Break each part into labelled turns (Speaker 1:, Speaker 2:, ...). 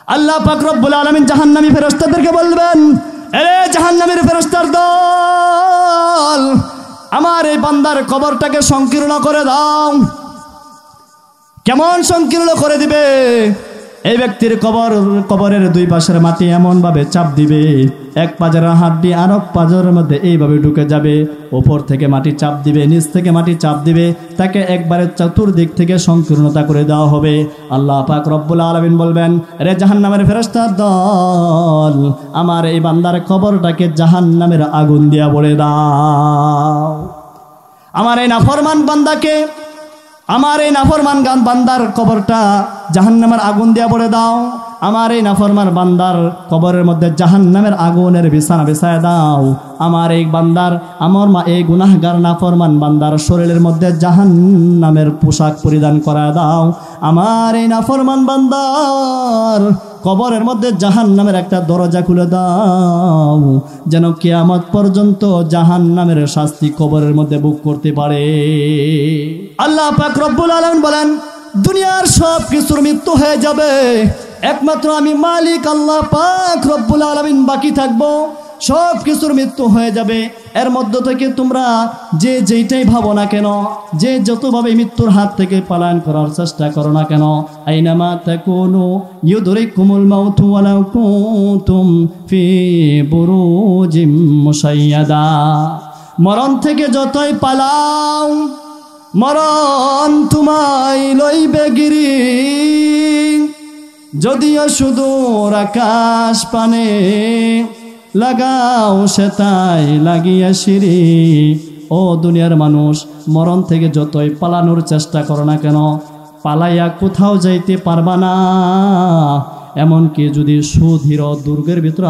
Speaker 1: আল্লাহ পাক রব্বুল আলামিন জাহান্নামী ফেরেশতাদেরকে বলবেন, এরে জাহান্নামীর ফেরেশতার দল, আমার এই বান্দার কবরটাকে সংকীর্ণ করে দাও। কেমন সংকীর্ণ করে দিবে? এই ব্যক্তির কবরের দুই পাশের মাটি এমন ভাবে চাপ দিবে, এক পাজরের হাড্ডি আর এক পাজরের মধ্যে এইভাবে ঢুকে যাবে। উপর থেকে মাটি চাপ দিবে, নিচ থেকে মাটি চাপ দিবে, তাকে একবারে চতুর্দিক থেকে সংকীর্ণতা করে দেওয়া হবে। আল্লাহ পাক রব্বুল আলামিন বলবেন, রে জাহান্নামের ফেরেশতার দল, আমার এই বান্দার কবরটাকে জাহান্নামের আগুন দিয়া ভরে দাও। আমার এই নাফরমান বান্দাকে, আমার এই নাফরমান বান্দার কবরটা জাহান্নামের আগুন দিয়া ভরে দাও। আমার এই নাফরমান বান্দার কবরের মধ্যে জাহান্নামের আগুনের বিছানা বিছায় দাও। আমার এই বান্দার, আমার এই গুনাহগার নাফরমান বান্দার শরীরের মধ্যে জাহান্নামের পোশাক পরিধান করা দাও। আমার এই নাফরমান বান্দার কবরের মধ্যে জাহান্নামের একটা দরজা খুলে দাও, যেন কিয়ামত পর্যন্ত জাহান্নামের শাস্তি কবরের মধ্যে ভোগ করতে পারে। আল্লাহ পাক রব্বুল আলামিন বলেন, দুনিয়ার সব কিছুর মৃত্যু হয়ে যাবে, একমাত্র আমি মালিক আল্লাহ পাক রব্বুল আলামিন বাকি থাকবো। সব কিছুর মৃত্যু হয়ে যাবে, এর মধ্য থেকে তোমরা যে যেইটাই ভাবো না কেন, যে যতভাবে মৃত্যুর হাত থেকে পালায়ন করার চেষ্টা করো না কেন, আইনামা তাকুনু ইউদরিকুমুল মাউতু ওয়ালাউ কুনতুম ফি বুরুজিম মুশাইয়াদা, মরণ থেকে যতই পালাও মরণ তোমায় লইবে গিরি, যদিও সুদূর আকাশ পানে লাগাও সে তাই লাগিয়া সিঁড়ি। ও দুনিয়ার মানুষ, মরণ থেকে যতই পালানোর চেষ্টা করো না কেন, পালাইয়া কোথাও যাইতে পারবা না। এমনকি যদি সুদৃঢ় দুর্গের ভিতরে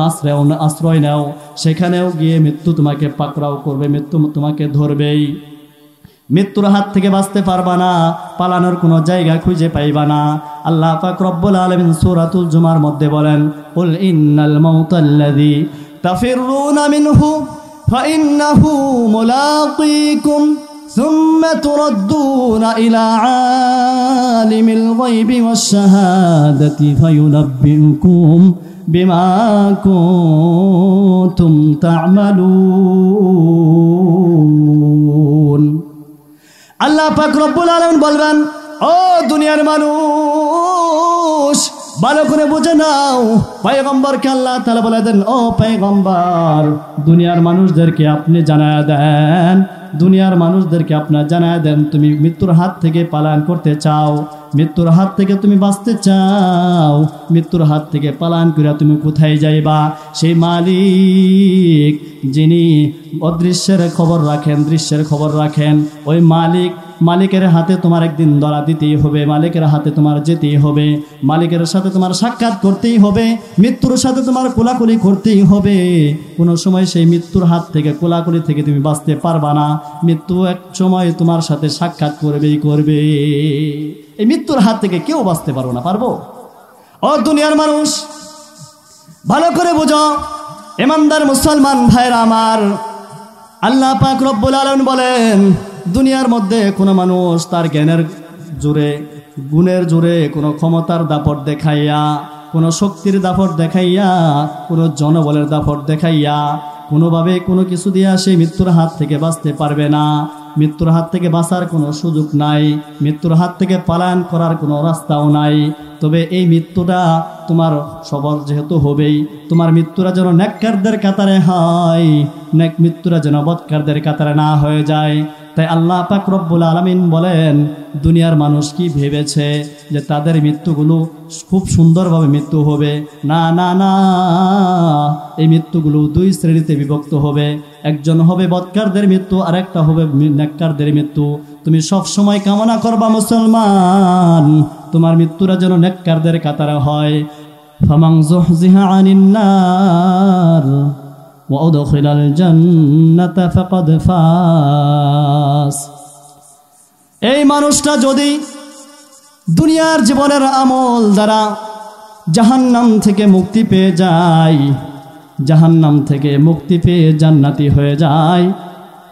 Speaker 1: আশ্রয় নাও, সেখানেও গিয়ে মৃত্যু তোমাকে পাকড়াও করবে, মৃত্যু তোমাকে ধরবেই। মৃত্যুর হাত থেকে বাঁচতে পারবা না, পালানোর কোনো জায়গা খুঁজে পাইবা না। আল্লাহ পাক রব্বুল আলামিন সূরাতুল জুমার মধ্যে বলেন, কুল ইন্নাল মাউতাল্লাযী তাফিরুনা মিনহু ফাইন্নাহু মুলাকীকুম সুম্মা তুরাদ্দুনা ইলা আলিমিল গায়বি ওয়াশ শাহাদাতি ফায়ুনাব্বিউকুম বিমা কুনতুম তা'মালুন। আল্লাহ পাক রব্বুল আলামিন বলবেন, ও দুনিয়ার মানুষ, ভালো করে বুঝে নাও। পয়গম্বরকে আল্লাহ তাআলা বলে দেন, ও পয়গম্বর, দুনিয়ার মানুষদেরকে আপনি জানায়া দেন, দুনিয়ার মানুষদেরকে আপনার জানায়া দেন, তুমি মৃত্যুর হাত থেকে পালায়ন করতে চাও, মৃত্যুর হাত থেকে তুমি বাঁচতে চাও, মৃত্যুর হাত থেকে পালায়ন করে তুমি কোথায় যাইবা? সেই মালিক যিনি অদৃশ্যের খবর রাখেন, দৃশ্যের খবর রাখেন, ওই মালিকের হাতে তোমার একদিন ধরা দিতেই হবে, মালিকের হাতে তোমার যেতেই হবে, মালিকের সাথে তোমার সাক্ষাৎ করতেই হবে, মৃত্যুর সাথে তোমার কোলাকুলি করতেই হবে। কোনো সময় সেই মৃত্যুর হাত থেকে, কোলাকুলি থেকে তুমি বাঁচতে পারবা না। মৃত্যু এক সময় তোমার সাথে সাক্ষাৎ করবেই করবে। এই মৃত্যুর হাত থেকে কেউ বাঁচতে পারবো না, পারবো? ও দুনিয়ার মানুষ, ভালো করে বুঝো, ইমানদার মুসলমান ভাইরা আমার, আল্লাহ পাক রব্বুল আলামিন বলেন, দুনিয়ার মধ্যে কোনো মানুষ তার জ্ঞানের জোরে, গুণের জোরে, কোনো ক্ষমতার দাপট দেখাইয়া, কোনো শক্তির দাপট দেখাইয়া, কোনো জনবলের দাপট দেখাইয়া, কোনোভাবে কোনো কিছু দিয়া সে মৃত্যুর হাত থেকে বাঁচতে পারবে না। মৃত্যুর হাত থেকে বাঁচার কোনো সুযোগ নাই, মৃত্যুর হাত থেকে পালায়ন করার কোনো রাস্তাও নাই। তবে এই মৃত্যুটা তোমার সবার যেহেতু হবেই, তোমার মৃত্যুরা যেন নেককারদের কাতারে হয়, মৃত্যুরা যেন বদকারদের কাতারে না হয়ে যায়। তাই আল্লাহ পাক রব্বুল আলামিন বলেন, দুনিয়ার মানুষ কি ভেবেছে যে তাদের মৃত্যুগুলো খুব সুন্দরভাবে মৃত্যু হবে? না না না, এই মৃত্যুগুলো দুই শ্রেণীতে বিভক্ত হবে। একজন হবে বদকারদের মৃত্যু, আর একটা হবে নেককারদের মৃত্যু। তুমি সব সময় কামনা করবা মুসলমান, তোমার মৃত্যুরা যেন নেককারদের কাতারে হয়। ফামান যুহজিহা আনিন নার ওয়া উদখিলাল জান্নাতা ফাকাদ ফাস। এই মানুষটা যদি দুনিয়ার জীবনের আমল দ্বারা জাহান্নাম থেকে মুক্তি পেয়ে যায়, জাহান্নাম থেকে মুক্তি পেয়ে জান্নাতি হয়ে যায়,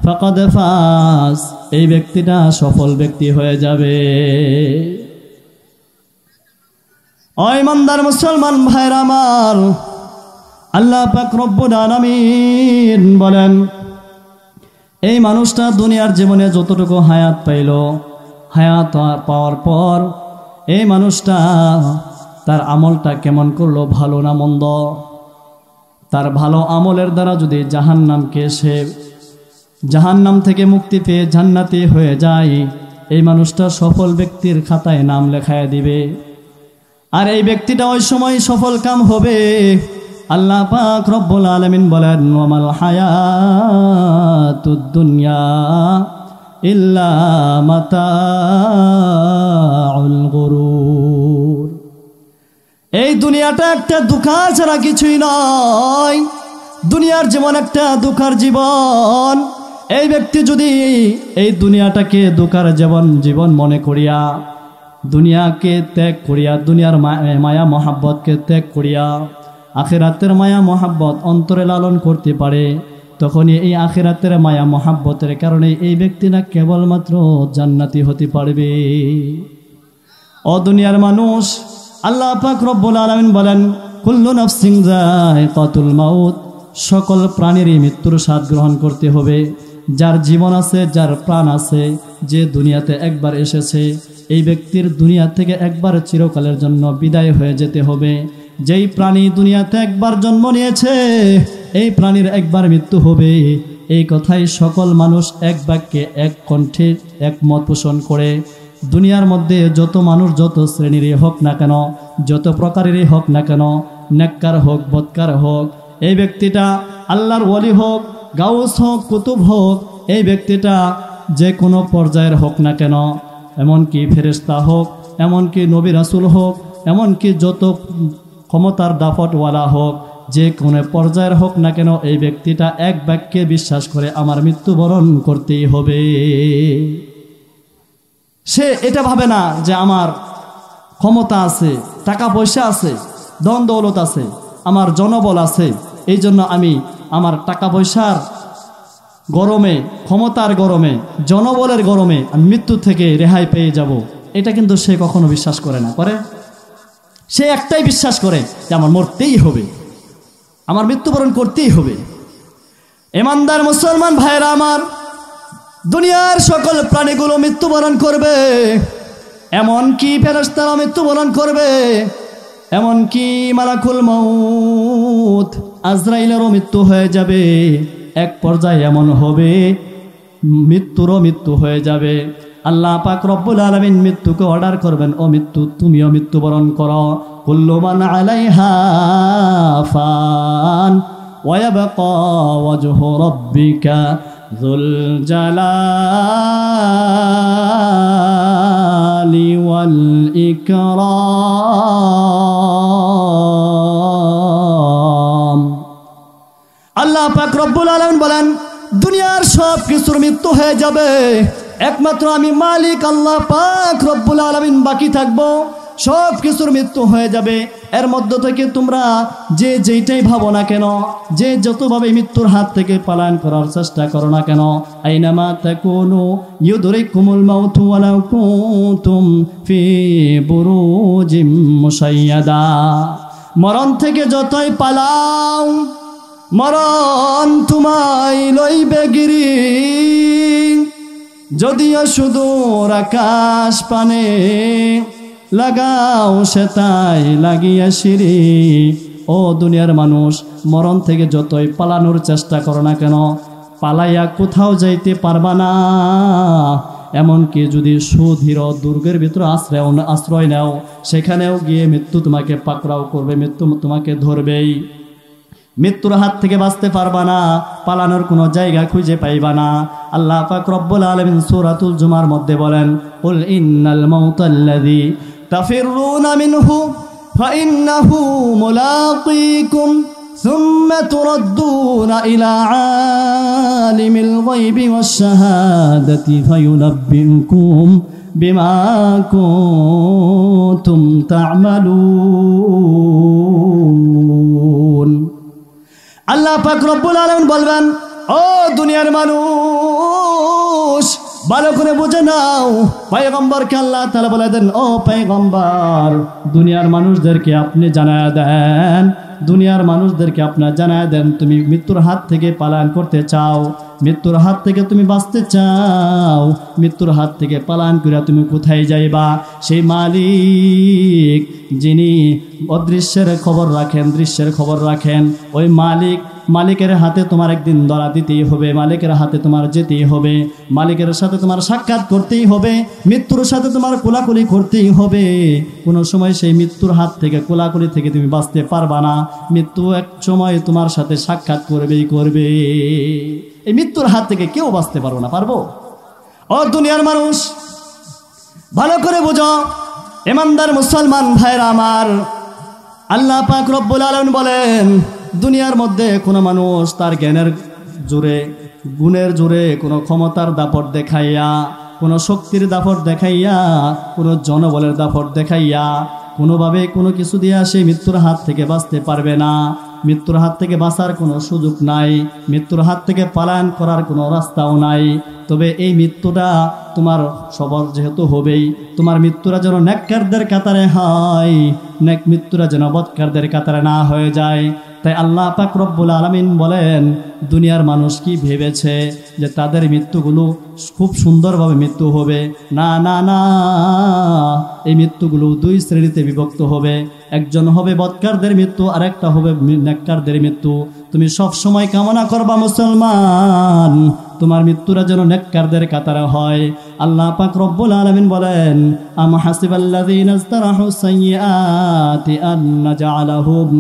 Speaker 1: ফাকাদ ফাস, এই ব্যক্তিটা সফল ব্যক্তি হয়ে যাবে। ও ইমানদার মুসলমান ভাইরা আমার, আল্লাহ পাক রব্বুল আলামিন বলেন, এই মানুষটা দুনিয়ার জীবনে যতটুকু হায়াত পাইল, হায়াত পাওয়ার পর এই মানুষটা তার আমলটা কেমন করলো, ভালো না মন্দ। তার ভালো আমলের দ্বারা যদি জাহান্নাম থেকে মুক্তি পেয়ে জান্নাতি হয়ে যায়, এই মানুষটা সফল ব্যক্তির খাতায় নাম লেখায় দিবে। আর এই ব্যক্তিটা ওই সময় সফল কাম হবে। আল্লাহ পাক রব্বুল আলামিন বলেন, ওয়ামাল হায়াতুদ দুনিয়া ইল্লা মাতাউল গুরুর। এই দুনিয়াটা একটা দুঃখা ছাড়া কিছুই নয়। দুনিয়ার জীবন একটা দুঃখার জীবন। এই ব্যক্তি যদি এই দুনিয়াটাকে দুঃখার জীবন মনে করিয়া, দুনিয়াকে ত্যাগ করিয়া, দুনিয়ার মায়া মহাব্বতকে ত্যাগ করিয়া আখিরাতের মায়া মহাব্বত অন্তরে লালন করতে পারে, তখনই এই আখিরাতের মায়া মহাব্বতের কারণে এই ব্যক্তি না কেবলমাত্র জান্নাতি হতে পারবে। ও দুনিয়ার মানুষ, আল্লাহ পাক রব্বুল আলামিন বলেন, কুল্লু নাফসিন যায়কাতুল মাউত, সকল প্রাণীরই মৃত্যুর স্বাদ গ্রহণ করতে হবে। যার জীবন আছে, যার প্রাণ আছে, যে দুনিয়াতে একবার এসেছে, এই ব্যক্তির দুনিয়া থেকে একবার চিরকালের জন্য বিদায় হয়ে যেতে হবে। যেই প্রাণী দুনিয়াতে একবার জন্ম নিয়েছে, এই প্রাণীর একবার মৃত্যু হবে। এই কথাই সকল মানুষ এক বাক্যে এক কণ্ঠে একমত পোষণ করে। দুনিয়ার মধ্যে যত মানুষ যত শ্রেণীরই হোক না কেন, যত প্রকারেরই হোক না কেন, নেককার হোক বদকার হোক, এই ব্যক্তিটা আল্লাহর ওয়ালি হোক, গাউস হোক, কুতুব হোক, এই ব্যক্তিটা যে কোনো পর্যায়ের হোক না কেন, এমনকি ফেরেশতা হোক, এমনকি নবী রাসূল হোক, এমনকি যত ক্ষমতার দাপটওয়ালা হোক, যে কোনো পর্যায়ের হোক না কেন, এই ব্যক্তিটা এক বাক্যে বিশ্বাস করে আমার মৃত্যুবরণ করতেই হবে। সে এটা ভাবে না যে আমার ক্ষমতা আছে, টাকা পয়সা আছে, ধন দৌলত আছে, আমার জনবল আছে, এই জন্য আমি আমার টাকা পয়সার গরমে, ক্ষমতার গরমে, জনবলের গরমে আমি মৃত্যু থেকে রেহাই পেয়ে যাব। এটা কিন্তু সে কখনো বিশ্বাস করে না। করে সে একটাই বিশ্বাস করে যে আমার মরতেই হবে, আমার মৃত্যুবরণ করতেই হবে। ইমানদার মুসলমান ভাইরা আমার, দুনিয়ার সকল প্রাণীগুলো মৃত্যুবরণ করবে, এমনকি ফেরেশতারা মৃত্যুবরণ করবে, এমনকি মালাকুল মউত আজরাইলেরও মৃত্যু হয়ে যাবে। এক পর্যায়ে এমন হবে মৃত্যুরও মৃত্যু হয়ে যাবে। আল্লাহ পাক রব্বুল আলামিন মৃত্যুকে অর্ডার করবেন, ও মৃত্যু তুমিও মৃত্যুবরণ করো। কুল্লু মান আলাইহা ফান ওয়া ইয়াবকা ওয়াজহু রাব্বিকা যুল জালালি ওয়াল ইকরাম। আল্লাহ পাক রব্বুল আলামিন বলেন, দুনিয়ার সব কিছুর মৃত্যু হয়ে যাবে, একমাত্র আমি মালিক আল্লাহ পাক রব্বুল আলামিন বাকি থাকবো। সব কিছুর মৃত্যু হয়ে যাবে। এর মধ্য থেকে তোমরা যে যেইটাই ভাবো না কেন, যে যতভাবে মৃত্যুর হাত থেকে পালায়ন করার চেষ্টা করো না কেন, আইনামা তাকুনু ইউদরিকুমুল মাউতু ওয়ালাউ কুনতুম ফি বুরুজিম মুশাইয়াদা, মরণ থেকে যতই পালাও, মরণ তোমায় লইবে গিরি। যদিও সুদূর আকাশ পানে লাগাও সে তাই লাগিয়া সিঁড়ি। ও দুনিয়ার মানুষ, মরণ থেকে যতই পালানোর চেষ্টা করো না কেন, পালাইয়া কোথাও যাইতে পারবা না। এমনকি যদি সুদৃঢ় দুর্গের ভিতরে আশ্রয় নাও, সেখানেও গিয়ে মৃত্যু তোমাকে পাকড়াও করবে, মৃত্যু তোমাকে ধরবেই। মৃত্যুর হাত থেকে বাঁচতে পারবা না, পালানোর কোনো জায়গা খুঁজে পাইবা না। আল্লাহ পাক রব্বুল আলামিন সূরাতুল জুমার মধ্যে বলেন, কুল ইন্নাল মাউতাল্লাযী তাফিরুনা মিনহু ফাইন্নাহু মুলাকীকুম সুম্মা তুরাদ্দুনা ইলা আলিমিল গায়বি ওয়াশ শাহাদাতি ফায়ুনাব্বিউকুম বিমা কুনতুম তা'মালুন। আল্লাহ পাক রব্বুল আলামিন বলবেন, ও দুনিয়ার মানুষ, ভালো করে বুঝে নাও। পয়গম্বরকে আল্লাহ তাআলা বলে দেন, ও পয়গম্বর, দুনিয়ার মানুষদেরকে আপনি জানায়া দেন, দুনিয়ার মানুষদেরকে আপনার জানায় দেন, তুমি মৃত্যুর হাত থেকে পালায়ন করতে চাও, মৃত্যুর হাত থেকে তুমি বাঁচতে চাও, মৃত্যুর হাত থেকে পালায়ন করে তুমি কোথায় যাইবা? সেই মালিক যিনি অদৃশ্যের খবর রাখেন, দৃশ্যের খবর রাখেন, ওই মালিকের হাতে তোমার একদিন ধরা দিতেই হবে, মালিকের হাতে তোমার যেতেই হবে, মালিকের সাথে তোমার সাক্ষাৎ করতেই হবে, মৃত্যুর সাথে তোমার কোলাকুলি করতেই হবে। কোনো সময় সেই মৃত্যুর হাত থেকে, কোলাকুলি থেকে তুমি বাঁচতে পারবা না। মৃত্যু এক সময় তোমার সাথে সাক্ষাৎ করবেই করবে। এই মৃত্যুর হাত থেকে কেউ বাঁচতে পারবো না, পারবো? ও দুনিয়ার মানুষ, ভালো করে বুঝো, ইমানদার মুসলমান ভাইরা আমার, আল্লাহ পাক রব্বুল আলামিন বলেন, দুনিয়ার মধ্যে কোনো মানুষ তার জ্ঞানের জোরে, গুণের জোরে, কোনো ক্ষমতার দাপট দেখাইয়া, কোনো শক্তির দাপট দেখাইয়া, কোনো জনবলের দাপট দেখাইয়া, কোনোভাবে কোনো কিছু দিয়া সে মৃত্যুর হাত থেকে বাঁচতে পারবে না। মৃত্যুর হাত থেকে বাঁচার কোনো সুযোগ নাই, মৃত্যুর হাত থেকে পালায়ন করার কোনো রাস্তাও নাই। তবে এই মৃত্যুটা তোমার সবার যেহেতু হবেই, তোমার মৃত্যুরা যেন নেককারদের কাতারে হয়, মৃত্যুরা যেন বদকারদের কাতারে না হয়ে যায়। তাই আল্লাহ পাক রব্বুল আলামিন বলেন, দুনিয়ার মানুষ কি ভেবেছে যে তাদের মৃত্যুগুলো খুব সুন্দরভাবে মৃত্যু হবে? না না না, এই মৃত্যুগুলো দুই শ্রেণীতে বিভক্ত হবে। একজন হবে বদকারদের মৃত্যু, আর একটা হবে নেককারদের মৃত্যু। তুমি সব সময় কামনা করবা মুসলমান, তোমার মৃত্যুরা যেন নেককারদের কাতারে হয়। আল্লাহ পাক রব্বুল আলামিন বলেন, আম হাসিবাল্লাযীনা ইজতারাহু সাইয়্যাতি আন নাজআলাহুম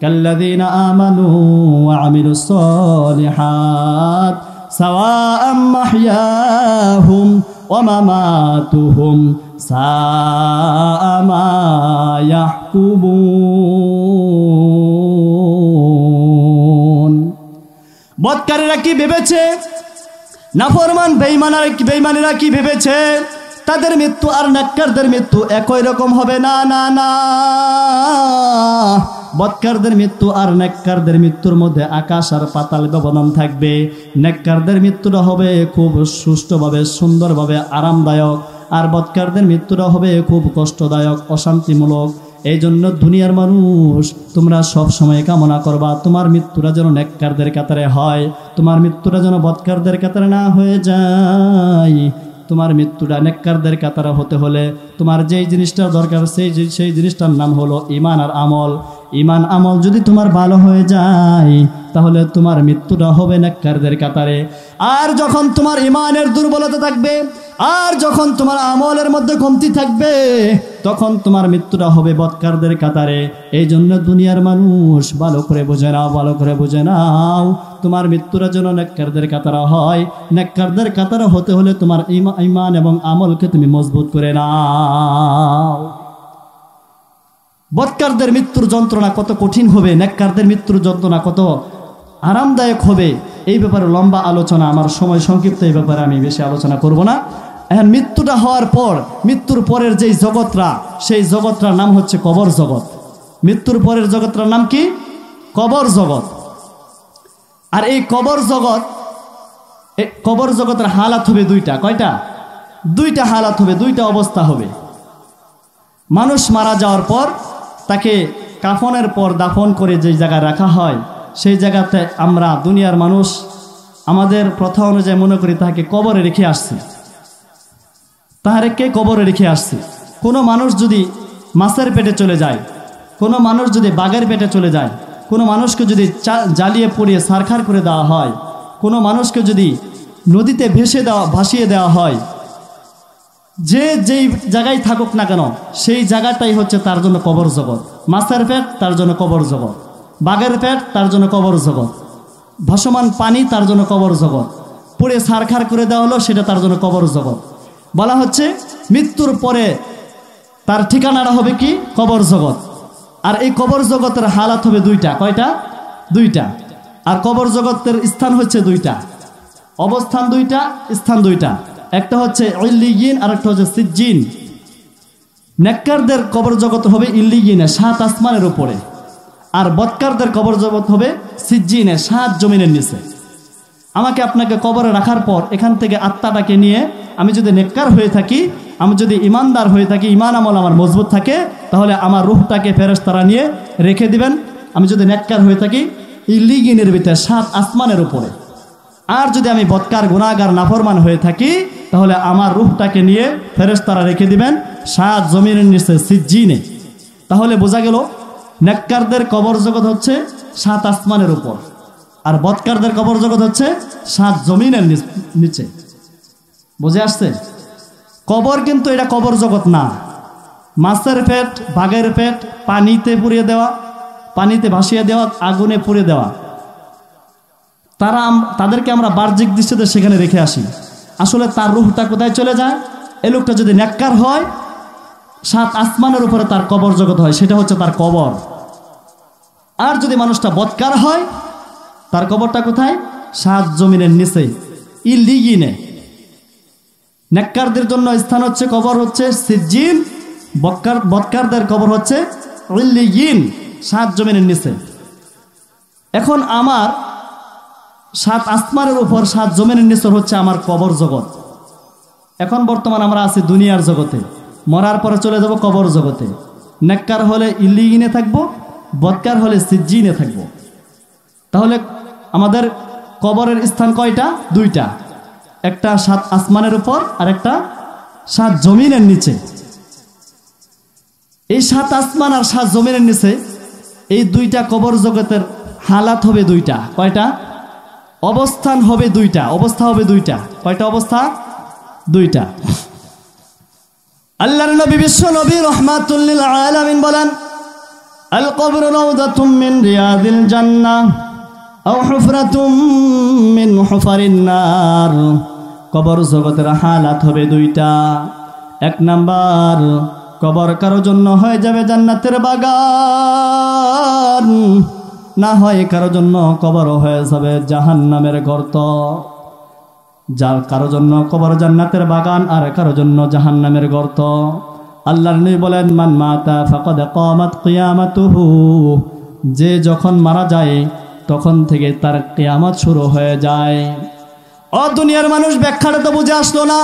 Speaker 1: কাল্লাযীনা আমানু ওয়া আমিলুস সালিহাত সাওয়াআম মাহইয়াহুম ওয়া মামাতুহুম সাআ মা ইয়াহকুমুন। বদকারীরা কি ভেবেছে, নাফরমান বেঈমানেরা কি ভেবেছে তাদের মৃত্যু আর নেককারদের মৃত্যু একই রকম হবে? না না না, বদকারদের মৃত্যু আর নেককারদের মৃত্যুর মধ্যে আকাশ আর পাতাল ব্যবধান থাকবে। নেককারদের মৃত্যুটা হবে খুব সুষ্ঠুভাবে, সুন্দরভাবে, আরামদায়ক, আর বদকারদের মৃত্যুটা হবে খুব কষ্টদায়ক, অশান্তিমূলক। এই জন্য দুনিয়ার মানুষ, তোমরা সব সময় কামনা করবা তোমার মৃত্যুটা যেন নেককারদের কাতারে হয়, তোমার মৃত্যুটা যেন বদকারদের কাতারে না হয়ে যায়। তোমার মৃত্যুটা নেককারদের কাতারে হতে হলে তোমার যেই জিনিসটা দরকার, সেই জিনিসটার নাম হলো ঈমান আর আমল। ঈমান আমল যদি তোমার ভালো হয়ে যায়, তাহলে তোমার মৃত্যুটা হবে নেককারদের কাতারে। আর যখন তোমার ঈমানের দুর্বলতা থাকবে, আর যখন তোমার আমলের মধ্যে কমতি থাকবে, তখন তোমার মৃত্যুটা হবে বদকারদের কাতারে। এই জন্য দুনিয়ার মানুষ ভালো করে বুঝে নাও, ভালো করে বুঝে নাও, তোমার মৃত্যুটা যেন নেককারদের কাতারে হয়। নেককারদের কাতারে হতে হলে তোমার ঈমান এবং আমলকে তুমি মজবুত করে নাও। বদকারদের মৃত্যুর যন্ত্রণা কত কঠিন হবে, নেককারদের মৃত্যুর যন্ত্রণা কত আরামদায়ক হবে, এই ব্যাপারে লম্বা আলোচনা, আমার সময় সংক্ষিপ্ত, এই ব্যাপারে আমি বেশি আলোচনা করব না। এখন মৃত্যুটা হওয়ার পর, মৃত্যুর পরের যেই জগৎটা, সেই জগৎটার নাম হচ্ছে কবর জগৎ। মৃত্যুর পরের জগৎটার নাম কি? কবর জগৎ। আর এই কবর জগতের হালাত হবে দুইটা। কয়টা? দুইটা হালাত হবে, দুইটা অবস্থা হবে। মানুষ মারা যাওয়ার পর তাকে কাফনের পর দাফন করে যে জায়গায় রাখা হয়, সেই জায়গাতে আমরা দুনিয়ার মানুষ আমাদের প্রথা অনুযায়ী মনে করি তাকে কবরে রেখে আসছি, তাহারেকে কবরে রেখে আসছি। কোনো মানুষ যদি মাছের পেটে চলে যায়, কোনো মানুষ যদি বাঘের পেটে চলে যায়, কোনো মানুষকে যদি জ্বালিয়ে পুড়িয়ে ছারখার করে দেওয়া হয়, কোনো মানুষকে যদি নদীতে ভাসিয়ে দেওয়া হয়, যেই জায়গায় থাকুক না কেন, সেই জায়গাটাই হচ্ছে তার জন্য কবর জগৎ। মাছের পেট তার জন্য কবর জগৎ, বাঘের পেট তার জন্য কবর জগৎ, ভাসমান পানি তার জন্য কবর জগৎ, পুড়ে ছারখার করে দেওয়া হলো সেটা তার জন্য কবর জগৎ। বলা হচ্ছে মৃত্যুর পরে তার ঠিকানাটা হবে কি? কবর জগৎ। আর এই কবর জগতের হালাত হবে দুইটা। কয়টা? দুইটা। আর কবর জগতের স্থান হচ্ছে দুইটা, অবস্থান দুইটা, স্থান দুইটা। একটা হচ্ছে ইল্লিয়িন আর একটা হচ্ছে সিজ্জিন। নেককারদের কবর জগৎ হবে ইল্লিয়িনে, 7 আসমানের উপরে, আর বদকারদের কবর জগৎ হবে সিজ্জিনে, 7 জমিনের নিচে। আমাকে আপনাকে কবরে রাখার পর এখান থেকে আত্মাটাকে নিয়ে আমি যদি নেককার হয়ে থাকি, আমি যদি ইমানদার হয়ে থাকি, ইমান আমল আমার মজবুত থাকে, তাহলে আমার রূহটাকে ফেরেশতারা নিয়ে রেখে দিবেন। আমি যদি নেককার হয়ে থাকি ইল্লিগিনের ভিতরে 7 আসমানের উপরে, আর যদি আমি বদকার গুনাহগার নাফরমান হয়ে থাকি তাহলে আমার রূহটাকে নিয়ে ফেরেশতারা রেখে দিবেন 7 জমিনের নিচে সিজ্জিনে। তাহলে বোঝা গেল নেককারদের কবর জগৎ হচ্ছে 7 আসমানের উপর, আর বদকারদের কবর জগৎ হচ্ছে 7 জমিনের নিচে। বুঝে আসছে? কবর কিন্তু এটা কবর জগৎ না। মাছের পেট, বাঘের পেট পানিতে পুড়িয়ে দেওয়া, পানিতে ভাসিয়ে দেওয়া, আগুনে পুড়িয়ে দেওয়া, তাদেরকে আমরা বাহ্যিক দৃশ্যতে সেখানে রেখে আসি। আসলে তার রূহটা কোথায় চলে যায়? এই লোকটা যদি নেককার হয় 7 আসমানের উপরে তার কবর জগৎ হয়, সেটা হচ্ছে তার কবর। আর যদি মানুষটা বদকার হয় তার কবরটা কোথায়? 7 জমিনের নিচে ইল্লিগিনে। নেককারদের জন্য স্থান হচ্ছে কবর হচ্ছে সিজ্জিন, বদকারদের কবর হচ্ছে ইল্লিগিন, 7 জমিনের নিচে। এখন আমার 7 আসমানের উপর 7 জমিনের নিচে হচ্ছে আমার কবর জগৎ। এখন বর্তমান আমরা আছি দুনিয়ার জগতে, মরার পরে চলে যাব কবর জগতে। নেককার হলে ইল্লিগিনে থাকবো, বদকার হলে সিজ্জিনে থাকবো। তাহলে আমাদের কবরের স্থান কয়টা? 2টা, একটা 7 আসমানের উপর আর একটা 7 জমিনের নিচে। এই 7 আসমান আর 7 জমিনের নিচে এই 2টা কবর জগতের হালাত হবে 2টা। কয়টা? অবস্থান হবে 2টা, অবস্থা হবে 2টা। কয়টা অবস্থা? 2টা। আল্লাহর নবী বিশ্ব নবী রাহমাতুল লিল আলামিন বলেন, আল কবরু রাউদাতুম মিন রিয়াদিল জান্নাহ আও হুফরাতুম মিন হুফারিন নার। কবর জগতের হালাত হবে 2টা। 1 নাম্বার, কবর কারো জন্য হয়ে যাবে জান্নাতের বাগান, না হয় কারো জন্য কবর হয়ে যাবে জাহান্নামের গর্ত। যার কারো জন্য কবর জান্নাতের বাগান আর কারো জন্য জাহান্নামের গর্ত। আল্লাহর নবী বলেন, মান মাতা ফাকাদ কামাত কিয়ামাতুহু। যে যখন মারা যায় তখন থেকে তার কিয়ামত শুরু হয়ে যায়। ও দুনিয়ার মানুষ, ব্যাখ্যাটা তো বুঝে আসলো না।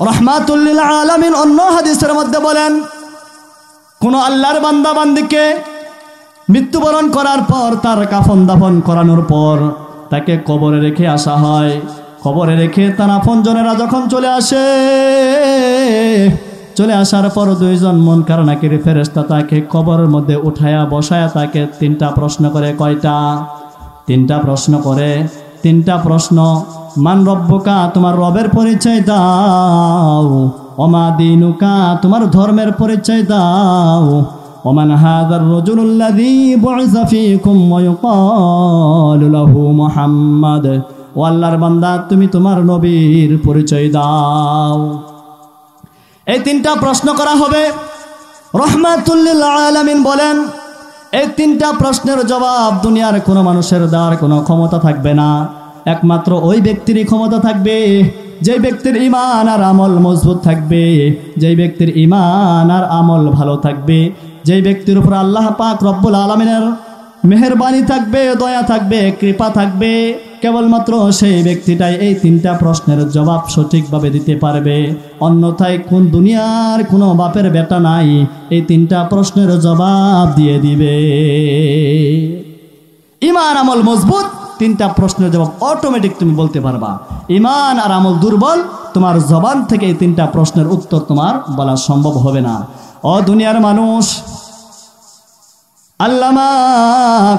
Speaker 1: রাহমাতুল লিল আলামিন অন্য হাদিসের মধ্যে বলেন, কোন আল্লাহর বান্দা বান্দিকে মৃত্যুবরণ করার পর তার কাফন দাফন করানোর পর তাকে কবরে রেখে আসা হয়। কবরে রেখে তার আপনজনেরা যখন চলে আসে, চলে আসার পর 2 জন মুনকার নাকির ফেরেশতা তাকে কবরের মধ্যে উঠায়া বসায়া তাকে 3টা প্রশ্ন করে। কয়টা? 3টা প্রশ্ন করে। 3টা প্রশ্ন। মান রব্বুকা, তোমার রবের পরিচয় দাও। ওমা দীনুকা, তোমার ধর্মের পরিচয় দাও। ওমান হাযার রাজুলুল্লাযী বুইসা ফীকুম ওয়া ইউকালু লাহু মুহাম্মাদ। ও আল্লাহর বান্দা, তুমি তোমার নবীর পরিচয় দাও। এই 3টা প্রশ্ন করা হবে। রাহমাতুল লিল আলামিন বলেন, এই 3টা প্রশ্নের জবাব দুনিয়ার কোনো মানুষের দেওয়ার কোনো ক্ষমতা থাকবে না। একমাত্র ওই ব্যক্তিরই ক্ষমতা থাকবে যে ব্যক্তির ঈমান আর আমল মজবুত থাকবে, যেই ব্যক্তির ঈমান আর আমল ভালো থাকবে, যেই ব্যক্তির উপর আল্লাহ পাক রব্বুল আলামিনের মেহেরবানি থাকবে, দয়া থাকবে, কৃপা থাকবে। কেবলমাত্র সেই ব্যক্তিটাই এই 3টা প্রশ্নের জবাব সঠিকভাবে দিতে পারবে। অন্যথায় কোন দুনিয়ার কোনো বাপের বেটা নাই এই 3টা প্রশ্নের জবাব দিয়ে দিবে। ঈমান আমল মজবুত, 3টা প্রশ্নের জবাব অটোমেটিক তুমি বলতে পারবা। ঈমান আর আমল দুর্বল, তোমার জবান থেকে এই 3টা প্রশ্নের উত্তর তোমার বলা সম্ভব হবে না। ও দুনিয়ার মানুষ, আল্লামা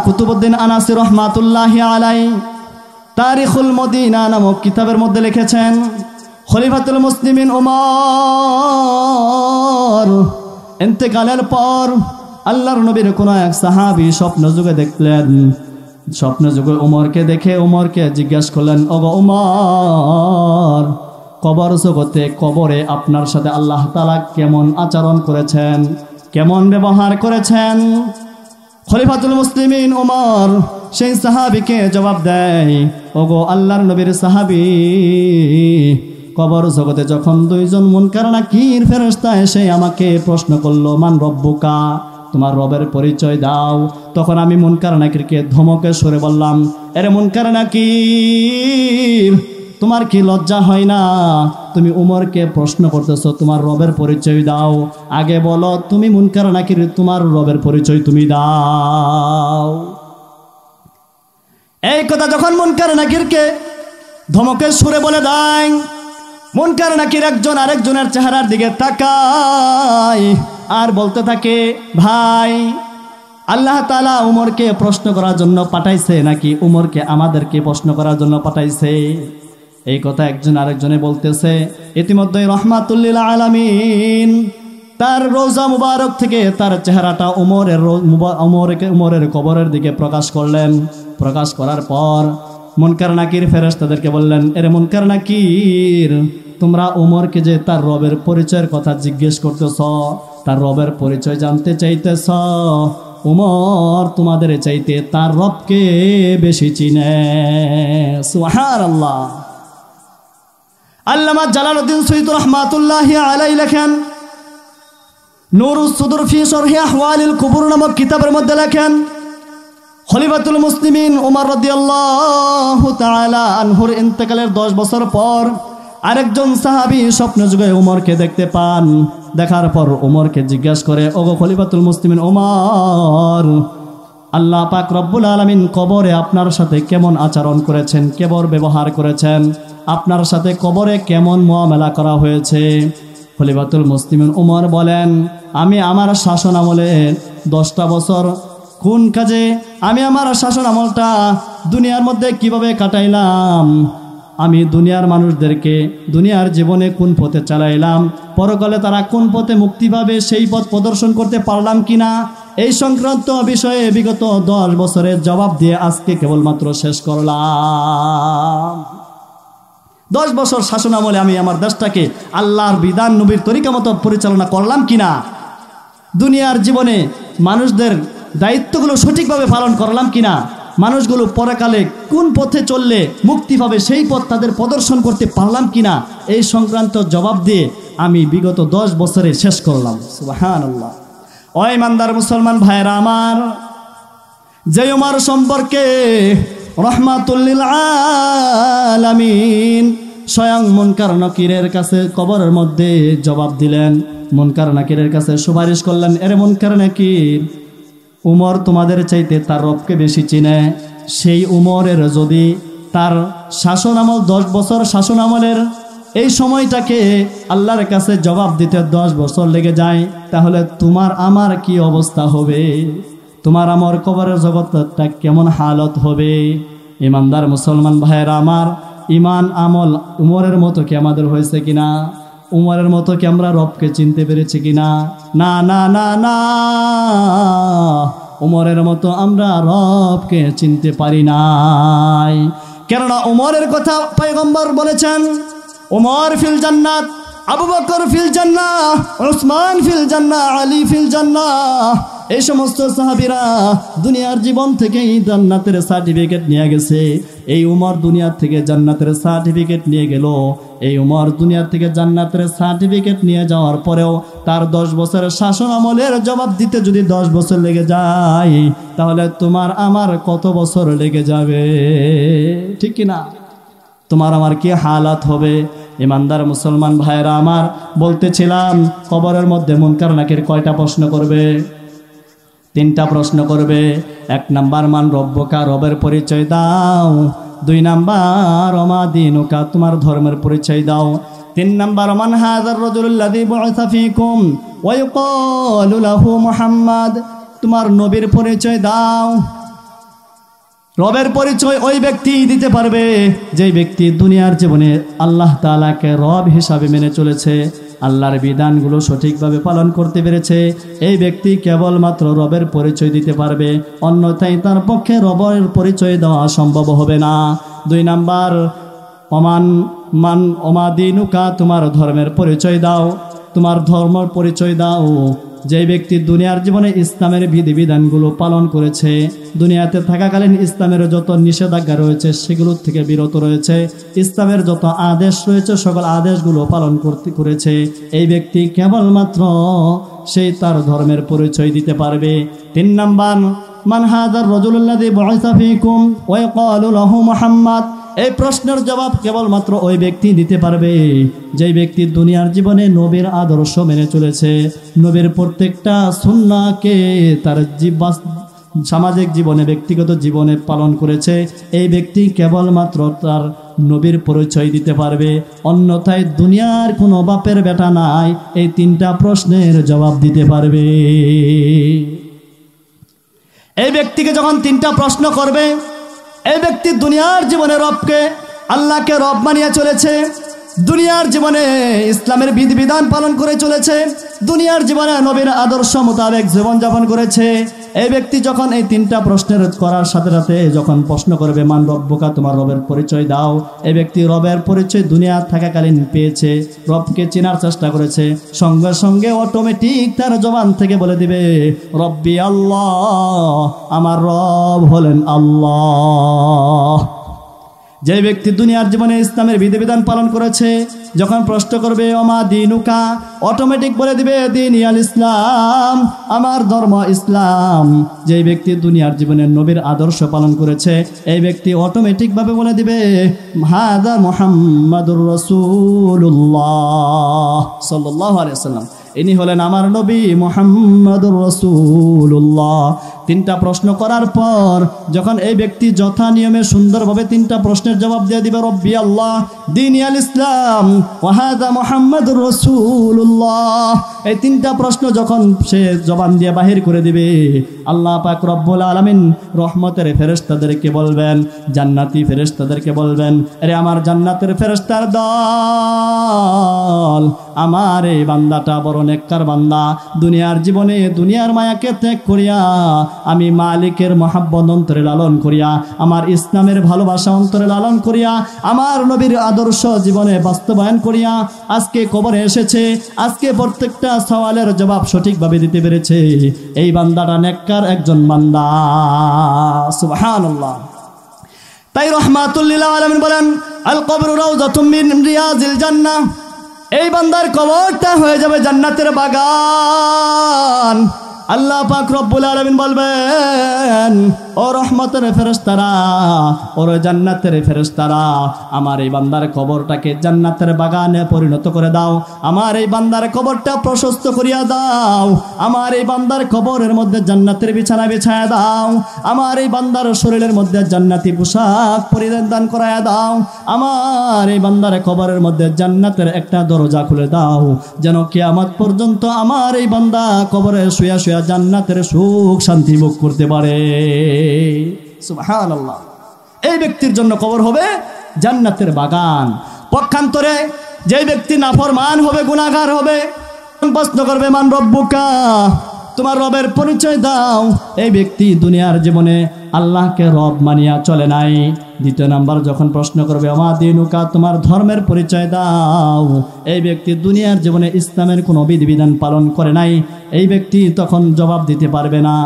Speaker 1: কুতুবউদ্দিন আনাসি রহমাতুল্লাহি আলাইহি তারিখুল মদিনা নামক কিতাবের মধ্যে লিখেছেন, খলিফাতুল মুসলিমিন ওমর ইন্তেকালের পর আল্লাহর নবীর কোন এক সাহাবী স্বপ্ন যুগে দেখলেন। স্বপ্ন যুগে ওমরকে দেখে ওমরকে জিজ্ঞেস করলেন, ওগো ওমর, কবর জগতে কবরে আপনার সাথে আল্লাহ তাআলা কেমন আচরণ করেছেন, কেমন ব্যবহার করেছেন? খলিফাতুল মুসলিমিন ওমর সেই সাহাবীকে জবাব দেয়, ওগো আল্লাহর নবীর সাহাবী, কবর জগতে যখন 2 জন মুনকার নাকির ফেরেশতা এসে আমাকে প্রশ্ন করলো, মান রব্বুকা, তোমার রবের পরিচয় দাও, তখন আমি মুনকার নাকিরকে ধমকে সরে বললাম, এরে মুনকার নাকির, তোমার কি লজ্জা হয় না? তুমি উমরকে প্রশ্ন করতেছো তোমার রবের পরিচয় দাও। আগে বলো তুমি মুনকার নাকির, তোমার রবের পরিচয় তুমি দাও। এই কথা যখন মুনকার নাকিরকে ধমকের সুরে বলে দেয়, মুনকার নাকির একজন আরেকজনের চেহারার দিকে তাকায় আর বলতে থাকে, ভাই আল্লাহ তাআলা উমরকে প্রশ্ন করার জন্য পাঠাইছে নাকি উমরকে আমাদেরকে প্রশ্ন করার জন্য পাঠাইছে? এই কথা একজন আরেকজনে বলতেছে। ইতিমধ্যে রাহমাতুল লিল আলামিন তার রওজা মুবারক থেকে তার চেহারাটা উমরের কবরের দিকে প্রকাশ করলেন। প্রকাশ করার পর মুনকার নাকির ফেরেশতাদেরকে বললেন, এরে মুনকার নাকির, তোমরা উমরকে যে তার রবের পরিচয়ের কথা জিজ্ঞেস করতেছ, তার রবের পরিচয় জানতে চাইতেছ, উমর তোমাদের চাইতে তার রবকে বেশি চিনে। সুবহানাল্লাহ। আল্লামা জালালউদ্দিন সৈয়দ রাহমাতুল্লাহি আলাইহি লেখেন, নূরুস সুদুর ফি শরহি আহওয়ালিল কুবুর নামক কিতাবের মধ্যে লেখেন, খলিফাতুল মুসলিমিন উমর রাদিয়াল্লাহু তাআলা আনহুর ইন্তেকালের 10 বছর পর আরেকজন সাহাবী স্বপ্ন যুগে উমরকে দেখতে পান। দেখার পর উমরকে জিজ্ঞাসা করে, ওগো খলিফাতুল মুসলিমিন উমর, আল্লাহ পাক রব্বুল আলামিন কবরে আপনার সাথে কেমন আচরণ করেছেন, কেমন ব্যবহার করেছেন, আপনার সাথে কবরে কেমন মুআমালা করা হয়েছে? খলিফাতুল মুসলিমিন উমর বলেন, আমি আমার শাসন আমলে 10টা বছর কোন কাজে, আমি আমার শাসন আমলটা দুনিয়ার মধ্যে কিভাবে কাটাইলাম, আমি দুনিয়ার মানুষদেরকে দুনিয়ার জীবনে কোন পথে চালাইলাম, পরকালে তারা কোন পথে মুক্তি পাবে সেই পথ প্রদর্শন করতে পারলাম কিনা, এই সংক্রান্ত বিষয়ে বিগত 10 বছরের জবাব দিয়ে আজকে কেবলমাত্র শেষ করলাম। 10 বছর শাসন আমলে আমি আমার দেশটাকে আল্লাহর বিধান নবীর তরিকা মতো পরিচালনা করলাম কিনা, দুনিয়ার জীবনে মানুষদের দায়িত্বগুলো সঠিকভাবে পালন করলাম কিনা, মানুষগুলো পরকালে কোন পথে চললে মুক্তি পাবে সেই পথ তাদের প্রদর্শন করতে পারলাম কিনা, এই সংক্রান্ত জবাব দিয়ে আমি বিগত 10 বছরে শেষ করলাম। সুবহানাল্লাহ। ও ইমানদার মুসলমান ভাইরা আমার, যে উমর সম্পর্কে রাহমাতুল লিল আলামিন স্বয়ং মুনকার নাকিরের কাছে কবরের মধ্যে জবাব দিলেন, মুনকার নাকিরের কাছে সুপারিশ করলেন, এরে মুনকার নাকির, উমর তোমাদের চাইতে তার রবকে বেশি চিনে। সেই উমরের যদি তার শাসন আমল 10 বছর শাসন আমলের এই সময়টাকে আল্লাহর কাছে জবাব দিতে 10 বছর লেগে যায়, তাহলে তোমার আমার কি অবস্থা হবে? তোমার আমার কবরের জগৎটা কেমন হালত হবে? ইমানদার মুসলমান ভাইয়েরা আমার, ইমান আমল উমরের মতো কি আমাদের হয়েছে কিনা? উমরের মতো কি আমরা রবকে চিনতে পেরেছি কিনা? না না না না, উমরের মতো আমরা রবকে চিনতে পারি নাই। কেননা উমরের কথা পয়গম্বর বলেছেন, উমর ফিল জান্নাত, আবু বকর ফিল জান্নাহ, উসমান ফিল জান্নাহ, আলী ফিল জান্নাহ। এই সমস্ত সাহাবীরা দুনিয়ার জীবন থেকেই জান্নাতের সার্টিফিকেট নিয়ে গেছে। এই উমর দুনিয়ার থেকে জান্নাতের সার্টিফিকেট নিয়ে গেল। এই উমর দুনিয়ার থেকে জান্নাতের সার্টিফিকেট নিয়ে যাওয়ার পরেও তার 10 বছরের শাসন আমলের জবাব দিতে যদি 10 বছর লেগে যায়, তাহলে তোমার আমার কত বছর লেগে যাবে? ঠিক কিনা? তোমার আমার কি হালাত হবে? ইমানদার মুসলমান ভাইরা আমার, বলতেছিলাম কবরের মধ্যে মুনকার নাকির কয়টা প্রশ্ন করবে? 3টা প্রশ্ন করবে। 1 নাম্বার, মান রব্বুকা, রবের পরিচয় দাও। 2 নাম্বার, ওমা দীনুকা, তোমার ধর্মের পরিচয় দাও। 3 নাম্বার, মান হাযার রাজুলুল্লাযী বু'িসা ফীকুম ওয়া ইউকালু লাহু মুহাম্মদ, তোমার নবীর পরিচয় দাও। রবের পরিচয় ওই ব্যক্তি দিতে পারবে যে ব্যক্তি দুনিয়ার জীবনে আল্লাহ তাআলাকে রব হিসাবে মেনে চলেছে, আল্লাহর বিধানগুলো সঠিকভাবে পালন করতে পেরেছে। এই ব্যক্তি কেবলমাত্র রবের পরিচয় দিতে পারবে, অন্যথায় তার পক্ষে রবের পরিচয় দেওয়া সম্ভব হবে না। 2 নাম্বার, ওমা দীনুকা, তোমার ধর্মের পরিচয় দাও। তোমার ধর্মের পরিচয় দাও। যে ব্যক্তি দুনিয়ার জীবনে ইসলামের বিধিবিধানগুলো পালন করেছে, দুনিয়াতে থাকাকালীন ইসলামের যত নিষেধাজ্ঞা রয়েছে সেগুলোর থেকে বিরত রয়েছে, ইসলামের যত আদেশ রয়েছে সকল আদেশগুলো পালন করেছে, এই ব্যক্তি কেবলমাত্র সেই তার ধর্মের পরিচয় দিতে পারবে। 3 নাম্বার, মান হাযার রাজুলুল্লাযী বুইসা ফীকুম ওয়া ইয়াকালু লাহু মুহাম্মদ। এই প্রশ্নের জবাব কেবলমাত্র ওই ব্যক্তি দিতে পারবে যেই ব্যক্তি দুনিয়ার জীবনে নবীর আদর্শ মেনে চলেছে, নবীর প্রত্যেকটা সুন্নাহকে তার সামাজিক জীবনে ব্যক্তিগত জীবনে পালন করেছে। এই ব্যক্তি কেবলমাত্র তার নবীর পরিচয় দিতে পারবে, অন্যথায় দুনিয়ার কোনো বাপের বেটা নাই এই তিনটা প্রশ্নের জবাব দিতে পারবে। এই ব্যক্তিকে যখন তিনটা প্রশ্ন করবে, এই ব্যক্তি দুনিয়ার জীবনে রবকে আল্লাহকে রব মানিয়ে চলেছে, দুনিয়ার জীবনে ইসলামের বিধিবিধান পালন করে চলেছে, দুনিয়ার জীবনে নবীর আদর্শ মোতাবেক জীবনযাপন করেছে। এই ব্যক্তি যখন এই তিনটা প্রশ্নের করার সাথে সাথে যখন প্রশ্ন করবে মান রব্বুকা, তোমার রবের পরিচয় দাও, এই ব্যক্তি রবের পরিচয় দুনিয়া থাকাকালীন পেয়েছে, রবকে চেনার চেষ্টা করেছে, সঙ্গে সঙ্গে অটোমেটিক তার জবান থেকে বলে দিবে রব্বি আল্লাহ, আমার রব হলেন আল্লাহ। যে ব্যক্তি দুনিয়ার জীবনে ইসলামের বিধিবিধান পালন করেছে, যখন প্রশ্ন করবে ওমা দিনুকা, অটোমেটিক বলে দিবে দিন আল ইসলাম, আমার ধর্ম ইসলাম। যে ব্যক্তি দুনিয়ার জীবনে নবীর আদর্শ পালন করেছে, এই ব্যক্তি অটোমেটিকভাবে বলে দিবে হাদা মুহাম্মাদুর রাসূলুল্লাহ সাল্লাল্লাহু আলাইহি ওয়াসাল্লাম, ইনি হলেন আমার নবী মুহাম্মাদুর রাসূলুল্লাহ। তিনটা প্রশ্ন করার পর যখন এই ব্যক্তি যথা নিয়মে সুন্দরভাবে তিনটা প্রশ্নের জবাব দিয়ে দিবে রব্বি আল্লাহ, দীন আল ইসলাম, ওয়া হাযা মুহাম্মাদুর রাসূলুল্লাহ, এই তিনটা প্রশ্ন যখন সে জবান দিয়ে বাহির করে দিবে, আল্লাহ পাক রব্বুল আলামিন রহমতের ফেরেশতাদেরকে বলবেন, জান্নাতি ফেরেশতাদেরকে বলবেন, আরে আমার জান্নাতের ফেরেশতার দল, আমার এই বান্দাটা বড় নেককার বান্দা, দুনিয়ার জীবনে দুনিয়ার মায়াকে ত্যাগ করিয়া আমি মালিকের মহাব্বত অন্তরে লালন করিয়া, আমার ইসলামের ভালোবাসা অন্তরে লালন করিয়া, আমার নবীর আদর্শ জীবনে বাস্তবায়ন করিয়া আজকে কবরে এসেছে, আজকে প্রত্যেকটা সওয়ালের জবাব সঠিকভাবে দিতে পেরেছে, এই বান্দাটা নেককার একজন বান্দা। সুবহানাল্লাহ। তাই রাহমাতুল লিল আলামিন বলেন আল কবরু রাউযাতুম মিন রিয়াজিল জান্নাহ, এই বান্দার কবরটা হয়ে যাবে জান্নাতের বাগান। আল্লাহ পাক রব্বুল আলামিন বলবেন ও রহমতের ফেরেশতারা, ও জান্নাতের ফেরেশতারা, আমার এই বান্দার কবরটাকে জান্নাতের বাগানে পরিণত করে দাও, আমার এই বান্দার কবরটা প্রশস্ত করিয়া দাও, আমার এই বান্দার কবরের মধ্যে জান্নাতের বিছানা বিছায়া দাও, আমার এই বান্দার শরীরের মধ্যে জান্নাতি পোশাক পরিধান করায়া দাও, আমার এই বান্দার কবরের মধ্যে জান্নাতের একটা দরজা খুলে দাও, যেন কিয়ামত পর্যন্ত আমার এই বান্দা কবরে শুয়া শুয়া জান্নাতের সুখ শান্তি ভোগ করতে পারে। সুবহানাল্লাহ। এই ব্যক্তির জন্য কবর হবে জান্নাতের বাগান। পক্ষান্তরে যে ব্যক্তি নাফরমান হবে, গুনাহগার হবে, প্রশ্ন করবে মান রব্বুকা, তোমার রবের পরিচয় দাও, এই ব্যক্তি দুনিয়ার জীবনে আল্লাহকে রব মানিয়া চলে নাই। দ্বিতীয় নাম্বার যখন প্রশ্ন করবে ওমা দিনুকা, তোমার ধর্মের পরিচয় দাও, এই ব্যক্তি দুনিয়ার জীবনে ইসলামের কোনো বিধিবিধান পালন করে নাই, এই ব্যক্তি তখন জবাব দিতে পারবে না।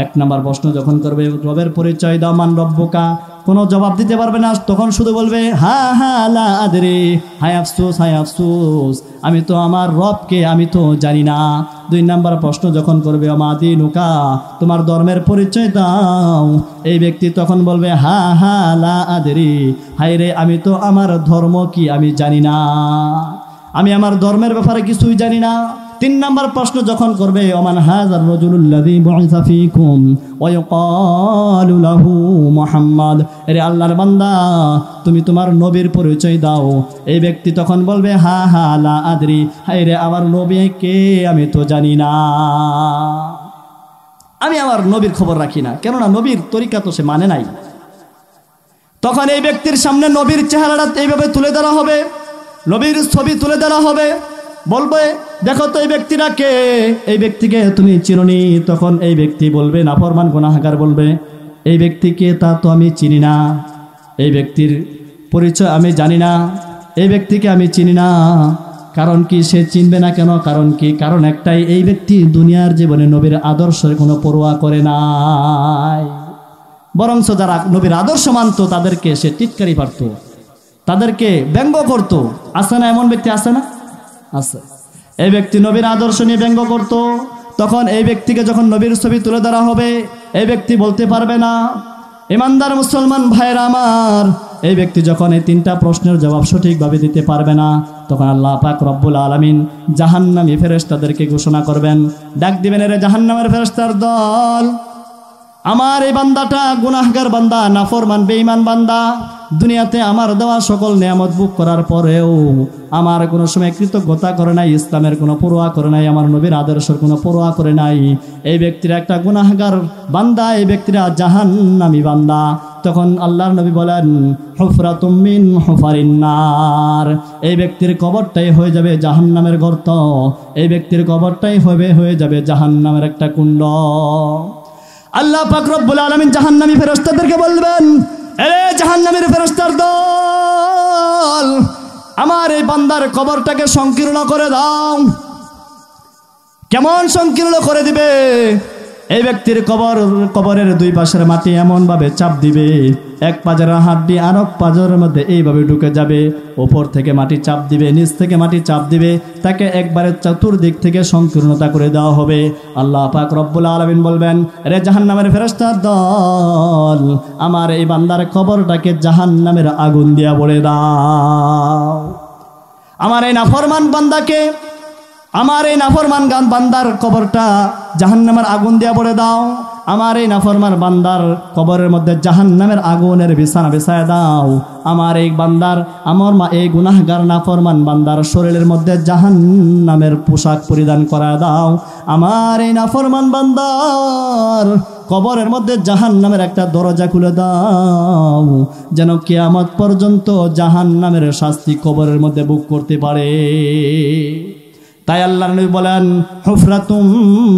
Speaker 1: এক নাম্বার প্রশ্ন যখন করবে রবের পরিচয় দাও মান রব্বুকা, কোনো জবাব দিতে পারবে না, তখন শুধু বলবে হা হা লা আদরি, হায় আফসোস হায় আফসোস, আমি তো আমার রবকে আমি তো জানি না। দুই নাম্বার প্রশ্ন যখন করবে ওমা দিনুকা, তোমার ধর্মের পরিচয় দাও, এই ব্যক্তি তখন বলবে হা হা লা আদরি, হায় রে আমি তো আমার ধর্ম কি আমি জানি না, আমি আমার ধর্মের ব্যাপারে কিছুই জানি না। তিন নাম্বার প্রশ্ন যখন করবে ওমান হাযার রাজুলুল্লাযী বুইসা ফীকুম ওয়া ইউকালু লাহু মুহাম্মদ, আরে আল্লাহর বান্দা তুমি তোমার নবীর পরিচয় দাও, এই ব্যক্তি তখন বলবে হা হা লা আদরি, হায় রে আমার নবী কে আমি তো জানি না, আমি আমার নবীর খবর রাখি না, কেননা নবীর তরিকা তো সে মানে নাই। তখন এই ব্যক্তির সামনে নবীর চেহারাটা এইভাবে তুলে ধরা হবে, নবীর ছবি তুলে ধরা হবে, বলবে দেখো তো এই ব্যক্তিটা কে, এই ব্যক্তিকে তুমি চিনোনি? তখন এই ব্যক্তি বলবে, নাফরমান গুনাহগার বলবে এই ব্যক্তিকে তা তো আমি চিনি না, এই ব্যক্তির পরিচয় আমি জানি না, এই ব্যক্তিকে আমি চিনি না। কারণ কি সে চিনবে না কেন? কারণ কি? কারণ একটাই, এই ব্যক্তি দুনিয়ার জীবনে নবীর আদর্শের কোনো পরোয়া করে নাই, বরঞ্চ যারা নবীর আদর্শ মানত তাদেরকে সে টিটকারি পারত, তাদেরকে ব্যঙ্গ করত। আছে না এমন ব্যক্তি? আছে না? আছে। এই ব্যক্তি নবীর আদর্শ নিয়ে ব্যঙ্গ করত। তখন এই ব্যক্তিকে যখন নবীর ছবি তুলে ধরা হবে, এই ব্যক্তি বলতে পারবে না। ইমানদার মুসলমান ভাইরা আমার, এই ব্যক্তি যখন এই তিনটা প্রশ্নের জবাব সঠিকভাবে দিতে পারবে না, তখন আল্লাহ পাক রব্বুল আলামিন জাহান্নামী ফেরেশতাদেরকে ঘোষণা করবেন, ডাক দিবেন, এর জাহান্নামের ফেরেশতার দল, আমার এই বান্দাটা গুনাহগার বান্দা, নাফরমান বেঈমান বান্দা, দুনিয়াতে আমার দেওয়া সকল নিয়ামত ভোগ করার পরেও আমার কোনো সময় কৃতজ্ঞতা করে নাই, ইসলামের কোনো পরোয়া করে নাই, আমার নবীর আদর্শের কোনো পরোয়া করে নাই। এই ব্যক্তিরা একটা গুনাহগার বান্দা, এই ব্যক্তিরা জাহান্নামী বান্দা। তখন আল্লাহর নবী বলেন, হুফরাতুম মিন হুফারিন নার, এই ব্যক্তির কবরটাই হয়ে যাবে জাহান্নামের গর্ত, এই ব্যক্তির কবরটাই হয়ে যাবে জাহান্নামের একটা কুণ্ড। আল্লাহ পাক রব্বুল আলামিন জাহান্নামী ফেরেশতাদেরকে বলবেন, এ জাহান্নামীর ফেরেশতার দল, আমার এই বান্দার কবরটাকে সংকীর্ণ করে দাও। কেমন সংকীর্ণ করে দিবে? এই ব্যক্তির কবরের দুই পাশের মাটি এমন ভাবে চাপ দিবে, এক পাজরের হাড্ডি আর এক পাজরের মধ্যে এইভাবে ঢুকে যাবে, উপর থেকে মাটি চাপ দিবে, নিচ থেকে মাটি চাপ দিবে, তাকে একবারে চতুর্দিক থেকে সংকীর্ণতা করে দেওয়া হবে। আল্লাহ পাক রব্বুল আলামিন বলবেন, রে জাহান্নামের ফেরেশতার দল, আমার এই বান্দার কবরটাকে জাহান্নামের আগুন দিয়া ভরে দাও। আমার এই নাফরমান বান্দাকে, আমার এই নাফরমান বান্দার কবরটা জাহান্নামের আগুন দিয়া ভরে দাও। আমার এই নাফরমান বান্দার কবরের মধ্যে জাহান্নামের আগুনের বিছানা বিছায় দাও। আমার এই বান্দার, আমার এই গুনাহগার নাফরমান বান্দার শরীরের মধ্যে জাহান্নামের পোশাক পরিধান করা দাও। আমার এই নাফরমান বান্দার কবরের মধ্যে জাহান্নামের একটা দরজা খুলে দাও, যেন কিয়ামত পর্যন্ত জাহান্নামের শাস্তি কবরের মধ্যে ভোগ করতে পারে। তাই আল্লাহর নবী বলেন, হুফরাতুম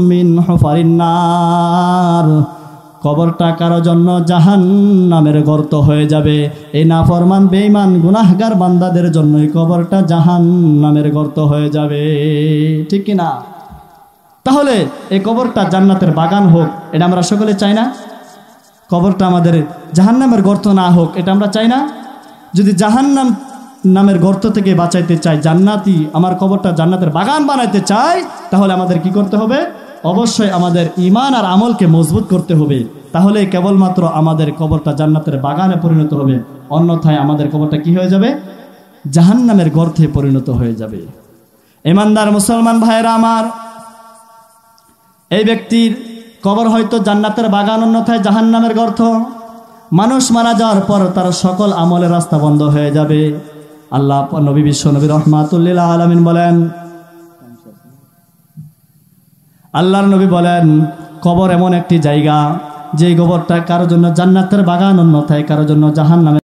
Speaker 1: মিন হুফারিন নার, কবরটা কারো জন্য জাহান্নামের গর্ত হয়ে যাবে। এই নাফরমান বেঈমান গুনাহগার বান্দাদের জন্যই কবরটা জাহান্নামের গর্ত হয়ে যাবে, ঠিক কি না? তাহলে এই কবরটা জান্নাতের বাগান হোক, এটা আমরা সকলে চাই না? কবরটা আমাদের জাহান্নামের গর্ত না হোক, এটা আমরা চাই না? যদি জাহান্নাম নামের গর্ত থেকে বাঁচাইতে চাই, জান্নাতি আমার কবরটা জান্নাতের বাগান বানাইতে চাই, তাহলে আমাদের কি করতে হবে? অবশ্যই আমাদের ঈমান আর আমলকে মজবুত করতে হবে। তাহলে কেবলমাত্র আমাদের কবরটা জান্নাতের বাগানে পরিণত হবে, অন্যথায় আমাদের কবরটা কি হয়ে যাবে? জাহান্নামের গর্তে পরিণত হয়ে যাবে। ঈমানদার মুসলমান ভাইরা আমার, এই ব্যক্তির কবর হয়তো জান্নাতের বাগান, অন্যথায় জাহান্নামের গর্ত। মানুষ মারা যাওয়ার পর তার সকল আমলের রাস্তা বন্ধ হয়ে যাবে। আল্লাহ নবী বিশ্ব নবী রাহমাতুল লিল আলামিন বলেন, আল্লাহর নবী বলেন, কবর এমন একটি জায়গা, যে কবরটা কারোর জন্য জান্নাতের বাগান, অন্যথায় কারোর জন্য জাহান্নামের